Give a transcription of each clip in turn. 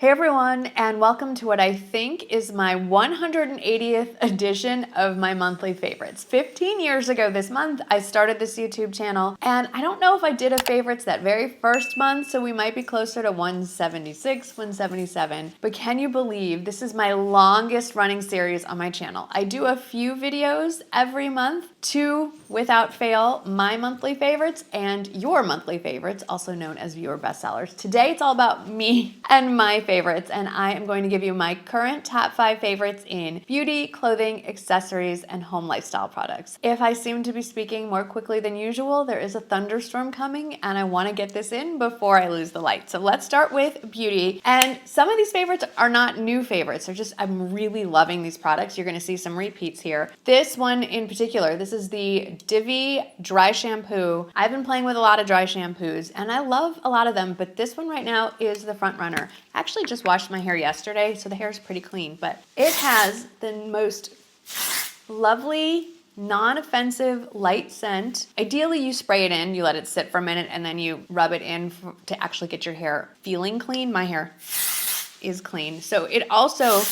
Hey everyone, and welcome to what I think is my 180th edition of my monthly favorites. 15 years ago this month, I started this YouTube channel, and I don't know if I did a favorites that very first month, so we might be closer to 176, 177, but can you believe this is my longest running series on my channel? I do a few videos every month, 2 without fail, my monthly favorites and your monthly favorites, also known as viewer bestsellers. Today it's all about me and my favorites, and I am going to give you my current top 5 favorites in beauty, clothing, accessories, and home lifestyle products. If I seem to be speaking more quickly than usual, there is a thunderstorm coming and I want to get this in before I lose the light. So let's start with beauty. And some of these favorites are not new favorites. They're just, I'm really loving these products. You're going to see some repeats here. This one in particular, this is the Divi Dry Shampoo. I've been playing with a lot of dry shampoos and I love a lot of them, but this one right now is the front runner. Actually just washed my hair yesterday, so the hair is pretty clean, but it has the most lovely, non-offensive light scent. Ideally you spray it in, you let it sit for a minute, and then you rub it in to actually get your hair feeling clean. My hair is clean. So it also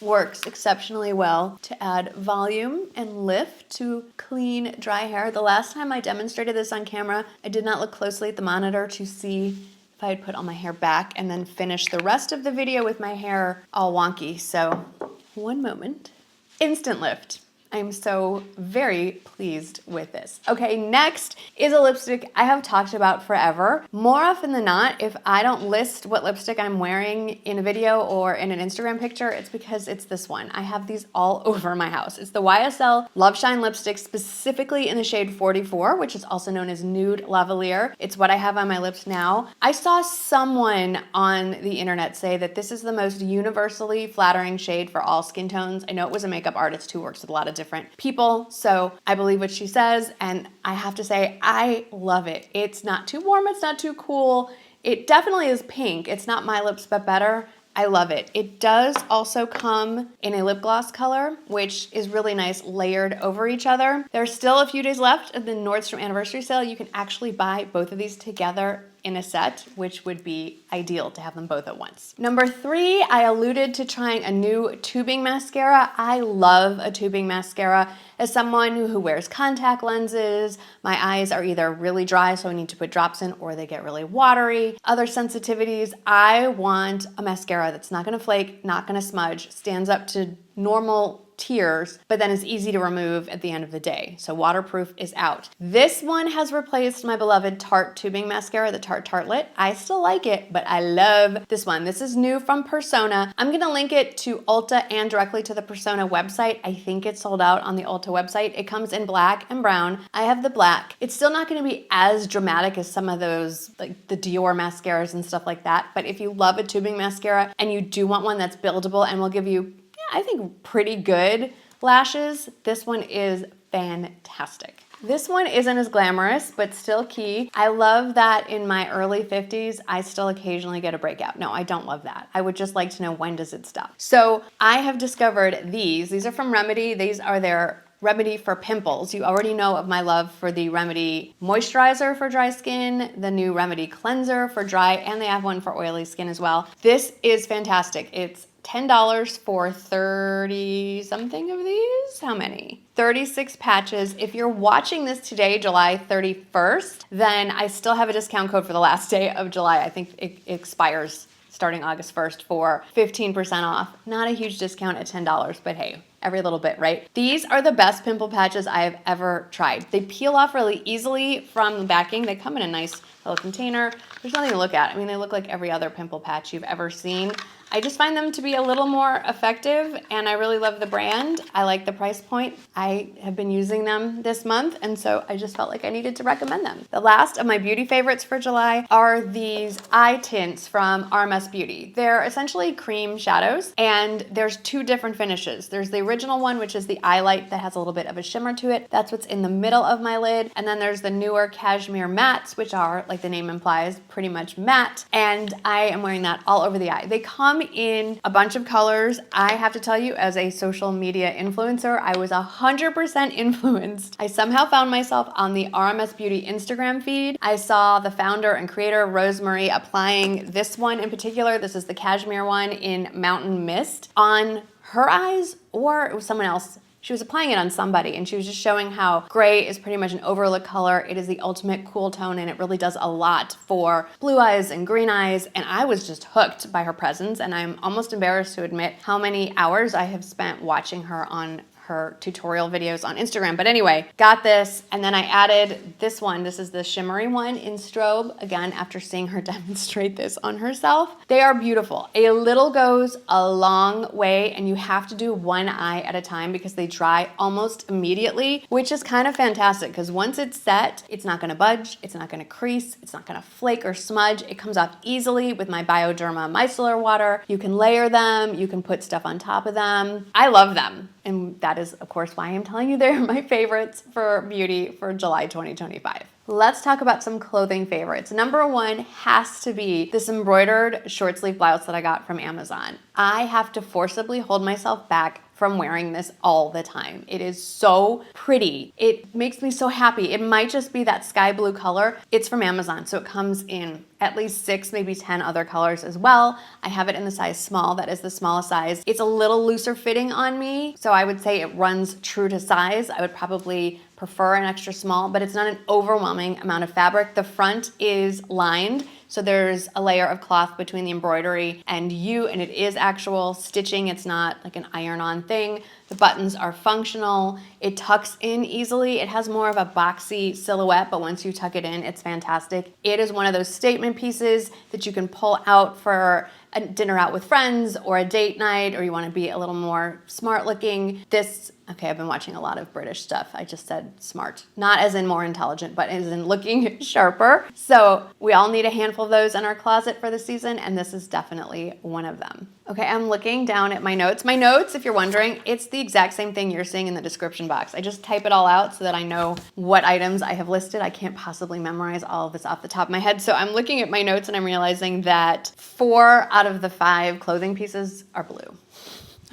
works exceptionally well to add volume and lift to clean, dry hair. The last time I demonstrated this on camera, I did not look closely at the monitor to see I had put all my hair back and then finish the rest of the video with my hair all wonky. So one moment. Instant lift. I'm so very pleased with this. Okay, next is a lipstick I have talked about forever. More often than not, if I don't list what lipstick I'm wearing in a video or in an Instagram picture, it's because it's this one. I have these all over my house. It's the YSL LoveShine Lipstick, specifically in the shade 44, which is also known as Nude Lavalier. It's what I have on my lips now. I saw someone on the internet say that this is the most universally flattering shade for all skin tones. I know it was a makeup artist who works with a lot of different people, so I believe what she says, and I have to say I love it. It's not too warm, it's not too cool. It definitely is pink. It's not my lips but better. I love it. It does also come in a lip gloss color, which is really nice, layered over each other. There's still a few days left of the Nordstrom anniversary sale. You can actually buy both of these together in a set, which would be ideal to have them both at once. Number 3, I alluded to trying a new tubing mascara. I love a tubing mascara. As someone who wears contact lenses, my eyes are either really dry, so I need to put drops in, or they get really watery. Other sensitivities, I want a mascara that's not gonna flake, not gonna smudge, stands up to normal tears, but then is easy to remove at the end of the day. So waterproof is out. This one has replaced my beloved Tarte tubing mascara, the Tarte Tartlet. I still like it, but I love this one. This is new from Persona. I'm gonna link it to Ulta and directly to the Persona website. I think it's sold out on the Ulta website. It comes in black and brown. I have the black. It's still not gonna be as dramatic as some of those, like the Dior mascaras and stuff like that, but if you love a tubing mascara and you do want one that's buildable and will give you, I think, pretty good lashes, this one is fantastic. This one isn't as glamorous, but still key. I love that in my early 50s, I still occasionally get a breakout. No, I don't love that. I would just like to know, when does it stop? So I have discovered these. These are from Remedy. These are their Remedy for Pimples. You already know of my love for the Remedy moisturizer for dry skin, the new Remedy cleanser for dry, and they have one for oily skin as well. This is fantastic. It's $10 for 30 something of these. How many? 36 patches. If you're watching this today, July 31st, then I still have a discount code for the last day of July. I think it expires starting August 1st for 15% off. Not a huge discount at $10, but hey, every little bit, right? These are the best pimple patches I have ever tried. They peel off really easily from the backing. They come in a nice little container. There's nothing to look at. I mean, they look like every other pimple patch you've ever seen. I just find them to be a little more effective, and I really love the brand. I like the price point. I have been using them this month, and so I just felt like I needed to recommend them. The last of my beauty favorites for July are these eye tints from RMS Beauty. They're essentially cream shadows, and there's 2 different finishes. There's the original one, which is the Eyelight that has a little bit of a shimmer to it. That's what's in the middle of my lid. And then there's the newer Cashmere mattes, which are, like the name implies, pretty much matte. And I am wearing that all over the eye. They come in a bunch of colors. I have to tell you, as a social media influencer, I was 100% influenced. I somehow found myself on the RMS Beauty Instagram feed. I saw the founder and creator, Rosemary, applying this one in particular. This is the Cashmere one in Mountain Mist on her eyes, or it was someone else. She was applying it on somebody, and she was just showing how gray is pretty much an overlook color. It is the ultimate cool tone, and it really does a lot for blue eyes and green eyes, and I was just hooked by her presence, and I'm almost embarrassed to admit how many hours I have spent watching her on her tutorial videos on Instagram. But anyway, got this, and then I added this one. This is the shimmery one in Strobe, again, after seeing her demonstrate this on herself. They are beautiful. A little goes a long way, and you have to do one eye at a time because they dry almost immediately, which is kind of fantastic because once it's set, it's not gonna budge, it's not gonna crease, it's not gonna flake or smudge. It comes off easily with my Bioderma micellar water. You can layer them, you can put stuff on top of them. I love them. And that is, of course, why I'm telling you they're my favorites for beauty for July 2025. Let's talk about some clothing favorites. Number one has to be this embroidered short sleeve blouse that I got from Amazon. I have to forcibly hold myself back from wearing this all the time. It is so pretty. It makes me so happy. It might just be that sky blue color. It's from Amazon, so it comes in at least 6, maybe 10 other colors as well. I have it in the size small. That is the smallest size. It's a little looser fitting on me, so I would say it runs true to size. I would probably prefer an extra small, but it's not an overwhelming amount of fabric. The front is lined, so there's a layer of cloth between the embroidery and it is actual stitching. It's not like an iron-on thing. The buttons are functional. It tucks in easily. It has more of a boxy silhouette, but once you tuck it in, it's fantastic. It is one of those statement pieces that you can pull out for a dinner out with friends or a date night, or you want to be a little more smart looking. Okay, I've been watching a lot of British stuff. I just said smart. Not as in more intelligent, but as in looking sharper. So we all need a handful of those in our closet for the season, and this is definitely one of them. Okay, I'm looking down at my notes. My notes, if you're wondering, it's the exact same thing you're seeing in the description box. I just type it all out so that I know what items I have listed. I can't possibly memorize all of this off the top of my head. So I'm looking at my notes and I'm realizing that 4 out of the 5 clothing pieces are blue.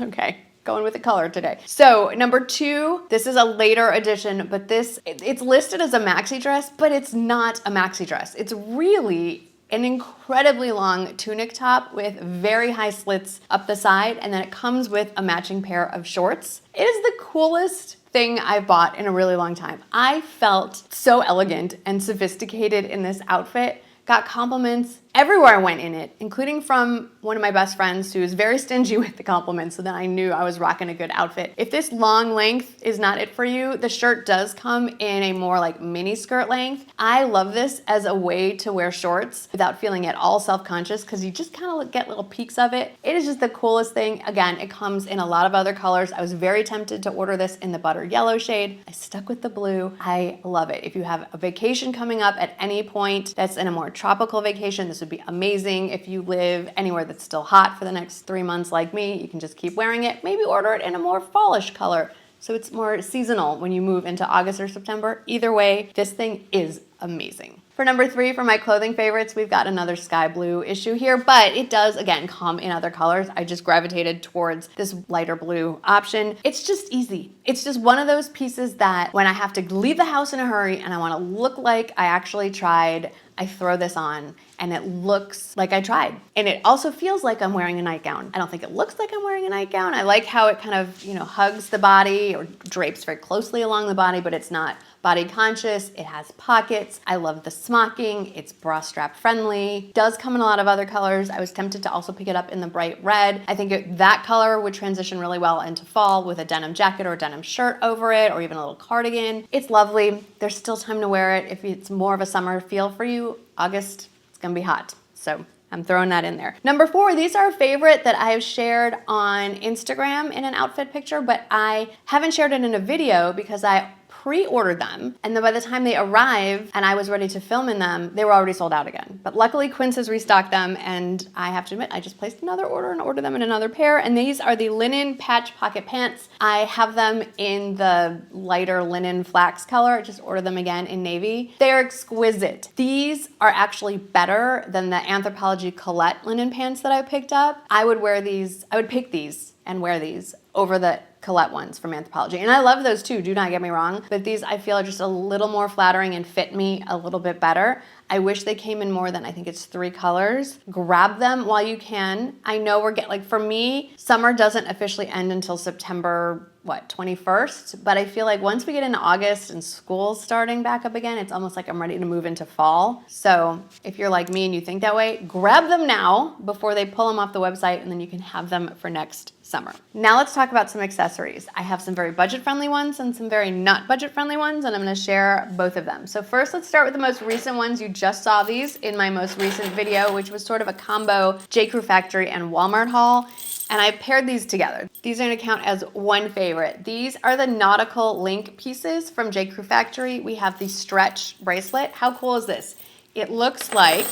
Okay. Going with the color today. So number 2, this is a later edition, but it's listed as a maxi dress, but it's not a maxi dress. It's really an incredibly long tunic top with very high slits up the side, and then it comes with a matching pair of shorts. It is the coolest thing I've bought in a really long time. I felt so elegant and sophisticated in this outfit. Got compliments everywhere I went in it, including from one of my best friends who is very stingy with the compliments, so that I knew I was rocking a good outfit. If this long length is not it for you, the shirt does come in a more like mini skirt length. I love this as a way to wear shorts without feeling at all self-conscious because you just kind of get little peeks of it. It is just the coolest thing. Again, it comes in a lot of other colors. I was very tempted to order this in the butter yellow shade. I stuck with the blue. I love it. If you have a vacation coming up at any point that's in a more tropical vacation, this would be amazing. If you live anywhere that's still hot for the next 3 months like me, you can just keep wearing it. Maybe order it in a more fallish color so it's more seasonal when you move into August or September. Either way, this thing is amazing. For number 3, for my clothing favorites, we've got another sky blue issue here, but it does, again, come in other colors. I just gravitated towards this lighter blue option. It's just easy. It's just one of those pieces that when I have to leave the house in a hurry and I want to look like I actually tried, I throw this on and it looks like I tried. And it also feels like I'm wearing a nightgown. I don't think it looks like I'm wearing a nightgown. I like how it kind of, hugs the body or drapes very closely along the body, but it's not body conscious. It has pockets. I love the smocking. It's bra strap friendly. Does come in a lot of other colors. I was tempted to also pick it up in the bright red. I think that color would transition really well into fall with a denim jacket or a denim shirt over it, or even a little cardigan. It's lovely. There's still time to wear it. If it's more of a summer feel for you, August, it's gonna be hot. So I'm throwing that in there. Number 4, these are a favorite that I have shared on Instagram in an outfit picture, but I haven't shared it in a video because I pre-ordered them, and then by the time they arrived and I was ready to film in them, they were already sold out again. But luckily Quince has restocked them, and I have to admit, I just placed another order and ordered them in another pair, and these are the linen patch pocket pants. I have them in the lighter linen flax color. I just ordered them again in navy. They're exquisite. These are actually better than the Anthropologie Colette linen pants that I picked up. I would pick these and wear these over the Colette ones from Anthropologie. And I love those too, do not get me wrong, but these I feel are just a little more flattering and fit me a little bit better. I wish they came in more than, I think it's 3 colors. Grab them while you can. I know for me, summer doesn't officially end until September 21st, but I feel like once we get into August and school's starting back up again, it's almost like I'm ready to move into fall. So if you're like me and you think that way, grab them now before they pull them off the website, and then you can have them for next summer. Now let's talk about some accessories. I have some very budget-friendly ones and some very not budget-friendly ones, and I'm gonna share both of them. So first, let's start with the most recent ones. You just saw these in my most recent video, which was sort of a combo J. Crew Factory and Walmart haul. And I paired these together. These are gonna count as one favorite. These are the nautical link pieces from J. Crew Factory. We have the stretch bracelet. How cool is this? It looks like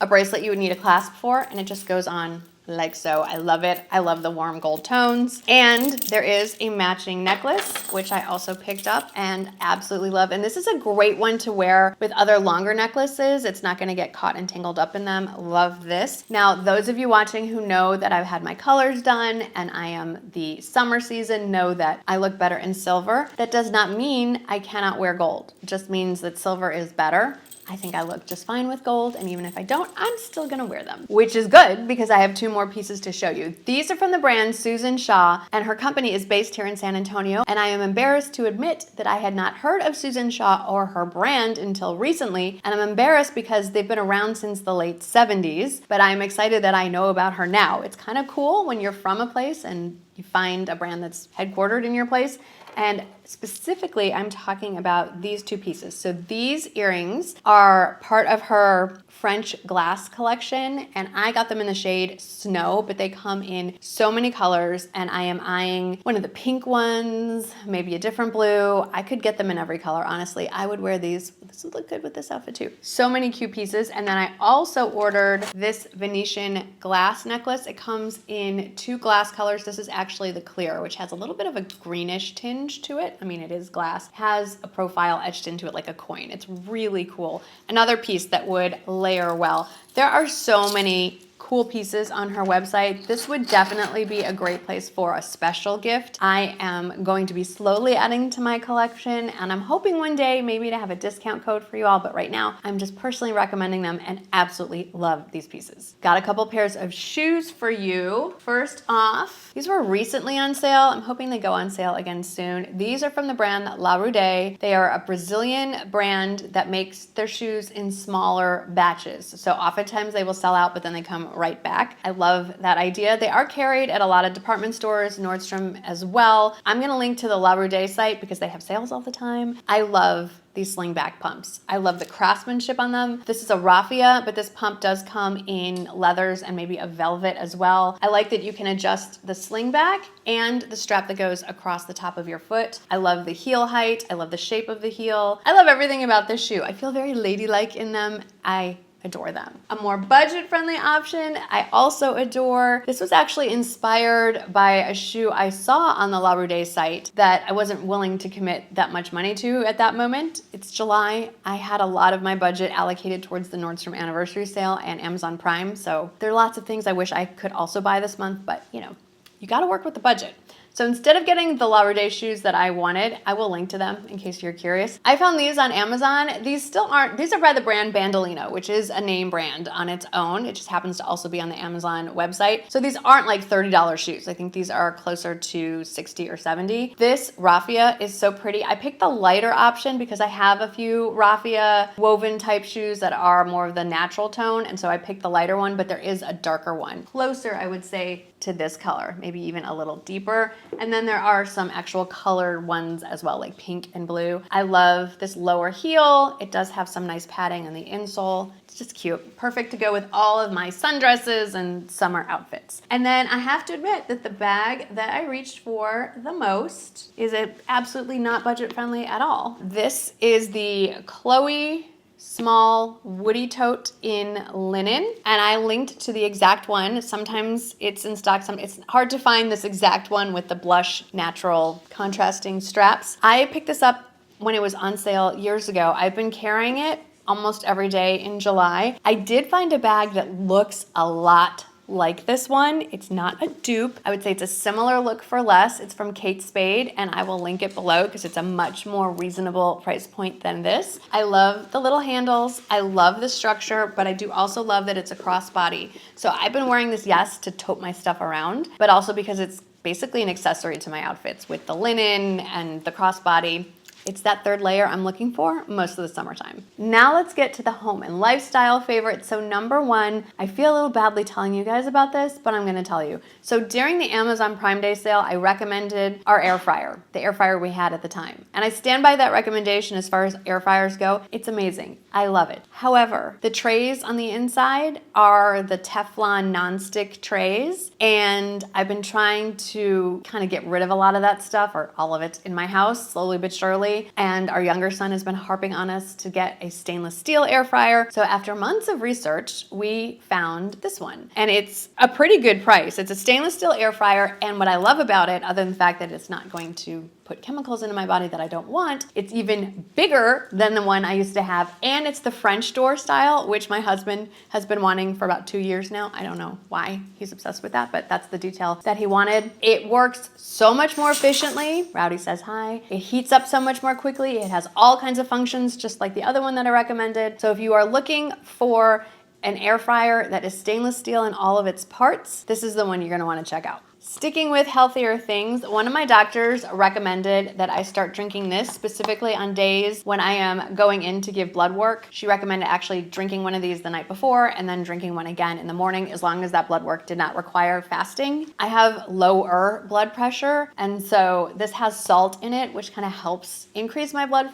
a bracelet you would need a clasp for, and it just goes on like so. I love it. I love the warm gold tones. And there is a matching necklace, which I also picked up and absolutely love. And this is a great one to wear with other longer necklaces. It's not gonna get caught and tangled up in them. Love this. Now, those of you watching who know that I've had my colors done and I am the summer season know that I look better in silver. That does not mean I cannot wear gold. It just means that silver is better. I think I look just fine with gold, and even if I don't, I'm still gonna wear them, which is good because I have 2 more pieces to show you. These are from the brand Susan Shaw, and her company is based here in San Antonio, and I am embarrassed to admit that I had not heard of Susan Shaw or her brand until recently, and I'm embarrassed because they've been around since the late 70s, but I'm excited that I know about her now. It's kind of cool when you're from a place and you find a brand that's headquartered in your place. And specifically, I'm talking about these 2 pieces. So these earrings are part of her French glass collection, and I got them in the shade Snow, but they come in so many colors, and I am eyeing one of the pink ones, maybe a different blue. I could get them in every color, honestly. I would wear these. This would look good with this outfit too. So many cute pieces. And then I also ordered this Venetian glass necklace. It comes in 2 glass colors. This is actually the clear, which has a little bit of a greenish tinge to it. I mean, it is glass. It has a profile etched into it like a coin. It's really cool. Another piece that would layer well. There are so many cool pieces on her website. This would definitely be a great place for a special gift. I am going to be slowly adding to my collection, and I'm hoping one day maybe to have a discount code for you all, but right now I'm just personally recommending them and absolutely love these pieces. Got a couple pairs of shoes for you. First off, these were recently on sale. I'm hoping they go on sale again soon. These are from the brand La Rude. They are a Brazilian brand that makes their shoes in smaller batches. So oftentimes they will sell out, but then they come right back. I love that idea. They are carried at a lot of department stores, Nordstrom as well. I'm gonna link to the La Rude site because they have sales all the time. I love these slingback pumps. I love the craftsmanship on them. This is a raffia, but this pump does come in leathers and maybe a velvet as well. I like that you can adjust the slingback and the strap that goes across the top of your foot. I love the heel height. I love the shape of the heel. I love everything about this shoe. I feel very ladylike in them. I adore them. A more budget-friendly option I also adore. This was actually inspired by a shoe I saw on the La Rude site that I wasn't willing to commit that much money to at that moment. It's July. I had a lot of my budget allocated towards the Nordstrom anniversary sale and Amazon Prime, so there are lots of things I wish I could also buy this month, but you know, you gotta work with the budget. So instead of getting the La Rude shoes that I wanted, I will link to them in case you're curious. I found these on Amazon. These are by the brand Bandolino, which is a name brand on its own. It just happens to also be on the Amazon website. So these aren't like $30 shoes. I think these are closer to 60 or 70. This raffia is so pretty. I picked the lighter option because I have a few raffia woven type shoes that are more of the natural tone, and so I picked the lighter one, but there is a darker one. Closer, I would say, to this color, maybe even a little deeper. And then there are some actual colored ones as well, like pink and blue. I love this lower heel. It does have some nice padding on the insole. It's just cute. Perfect to go with all of my sundresses and summer outfits. And then I have to admit that the bag that I reached for the most is absolutely not budget friendly at all. This is the Chloe small woody tote in linen, and I linked to the exact one. Sometimes it's in stock, it's hard to find this exact one with the blush natural contrasting straps. I picked this up when it was on sale years ago. I've been carrying it almost every day in July. I did find a bag that looks a lot like this one. It's not a dupe. I would say it's a similar look for less. It's from Kate Spade, and I will link it below because it's a much more reasonable price point than this. I love the little handles. I love the structure, but I do also love that it's a crossbody. So I've been wearing this, yes, to tote my stuff around, but also because it's basically an accessory to my outfits with the linen and the crossbody. It's that third layer I'm looking for most of the summertime. Now let's get to the home and lifestyle favorites. So number one, I feel a little badly telling you guys about this, but I'm gonna tell you. So during the Amazon Prime Day sale, I recommended our air fryer, the air fryer we had at the time. And I stand by that recommendation as far as air fryers go. It's amazing. I love it. However, the trays on the inside are the Teflon nonstick trays, and I've been trying to kind of get rid of a lot of that stuff, or all of it, in my house, slowly but surely. And our younger son has been harping on us to get a stainless steel air fryer. So after months of research, we found this one. And it's a pretty good price. It's a stainless steel air fryer. And what I love about it, other than the fact that it's not going to put chemicals into my body that I don't want, it's even bigger than the one I used to have. And it's the French door style, which my husband has been wanting for about 2 years now. I don't know why he's obsessed with that, but that's the detail that he wanted. It works so much more efficiently. Rowdy says hi. It heats up so much more quickly. It has all kinds of functions, just like the other one that I recommended. So if you are looking for an air fryer that is stainless steel in all of its parts, this is the one you're gonna wanna check out. Sticking with healthier things, one of my doctors recommended that I start drinking this specifically on days when I am going in to give blood work. She recommended actually drinking one of these the night before and then drinking one again in the morning, as long as that blood work did not require fasting. I have lower blood pressure, and so this has salt in it, which kind of helps increase my blood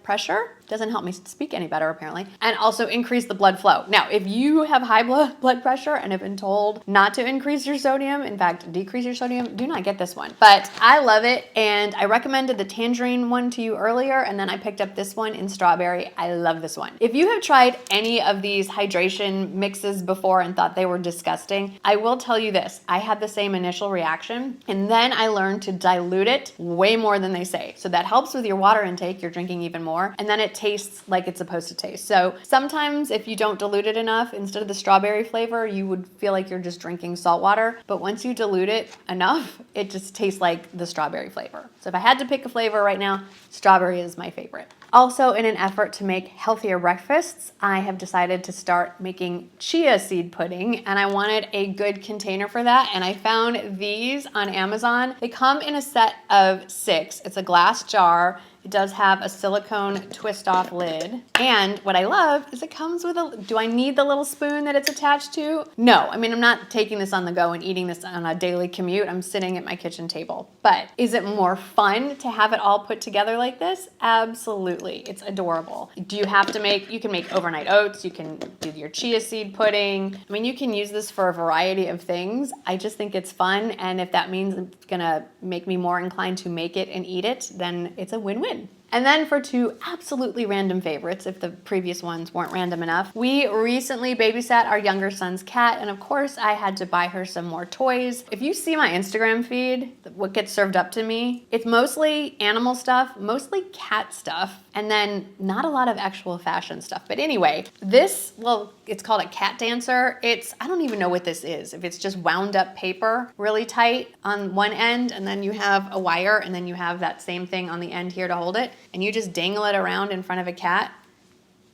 pressure. Doesn't help me speak any better, apparently, and also increase the blood flow. Now, if you have high blood pressure and have been told not to increase your sodium, in fact, decrease your sodium, do not get this one. But I love it, and I recommended the tangerine one to you earlier, and then I picked up this one in strawberry. I love this one. If you have tried any of these hydration mixes before and thought they were disgusting, I will tell you this. I had the same initial reaction, and then I learned to dilute it way more than they say. So that helps with your water intake. You're drinking even more, and then it tastes like it's supposed to taste. So sometimes if you don't dilute it enough, instead of the strawberry flavor, you would feel like you're just drinking salt water. But once you dilute it enough, it just tastes like the strawberry flavor. So if I had to pick a flavor right now, strawberry is my favorite. Also, in an effort to make healthier breakfasts, I have decided to start making chia seed pudding, and I wanted a good container for that, and I found these on Amazon. They come in a set of 6. It's a glass jar. It does have a silicone twist-off lid. And what I love is it comes with a, do I need the little spoon that it's attached to? No, I mean, I'm not taking this on the go and eating this on a daily commute. I'm sitting at my kitchen table. But is it more fun to have it all put together like this? Absolutely, it's adorable. Do you have to make, you can make overnight oats, you can do your chia seed pudding. I mean, you can use this for a variety of things. I just think it's fun, and if that means it's gonna make me more inclined to make it and eat it, then it's a win-win. And then for 2 absolutely random favorites, if the previous ones weren't random enough, we recently babysat our younger son's cat, and of course I had to buy her some more toys. If you see my Instagram feed, what gets served up to me, it's mostly animal stuff, mostly cat stuff, and then not a lot of actual fashion stuff. But anyway, this, well, it's called a cat dancer. I don't even know what this is. If it's just wound up paper really tight on one end, and then you have a wire, and then you have that same thing on the end here to hold it, and you just dangle it around in front of a cat.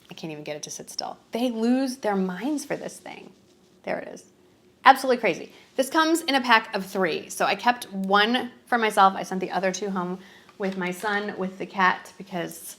I can't even get it to sit still. They lose their minds for this thing. There it is. Absolutely crazy. This comes in a pack of 3. So I kept one for myself. I sent the other 2 home with my son with the cat because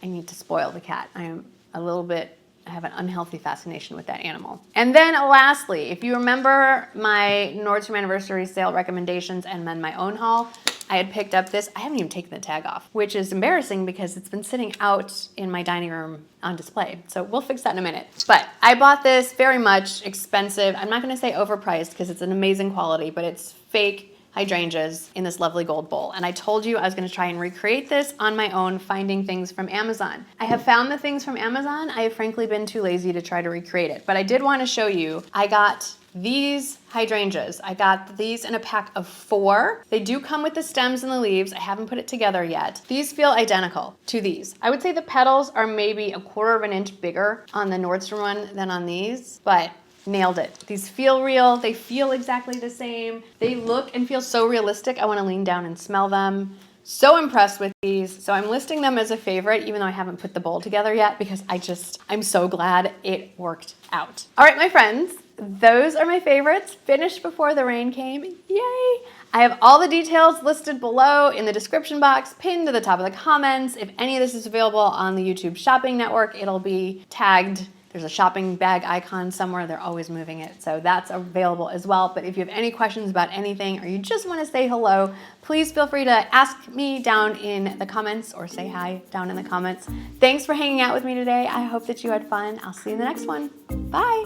I need to spoil the cat. I am a little bit I have an unhealthy fascination with that animal. And then lastly, if you remember my Nordstrom Anniversary Sale recommendations and then my own haul, I had picked up this. I haven't even taken the tag off, which is embarrassing because it's been sitting out in my dining room on display. So we'll fix that in a minute. But I bought this, very much expensive. I'm not gonna say overpriced because it's an amazing quality, but it's fake hydrangeas in this lovely gold bowl. And I told you I was gonna try and recreate this on my own, finding things from Amazon. I have found the things from Amazon. I have frankly been too lazy to try to recreate it. But I did wanna show you, I got these hydrangeas. I got these in a pack of 4. They do come with the stems and the leaves. I haven't put it together yet. These feel identical to these. I would say the petals are maybe 1/4 of an inch bigger on the Nordstrom one than on these, but nailed it. These feel real. They feel exactly the same. They look and feel so realistic. I want to lean down and smell them. So impressed with these. So I'm listing them as a favorite, even though I haven't put the bowl together yet, because I'm so glad it worked out. All right, my friends, those are my favorites. Finished before the rain came. Yay! I have all the details listed below in the description box, pinned to the top of the comments. If any of this is available on the YouTube shopping network, it'll be tagged. There's a shopping bag icon somewhere. They're always moving it. So that's available as well. But if you have any questions about anything or you just want to say hello, please feel free to ask me down in the comments or say hi down in the comments. Thanks for hanging out with me today. I hope that you had fun. I'll see you in the next one. Bye.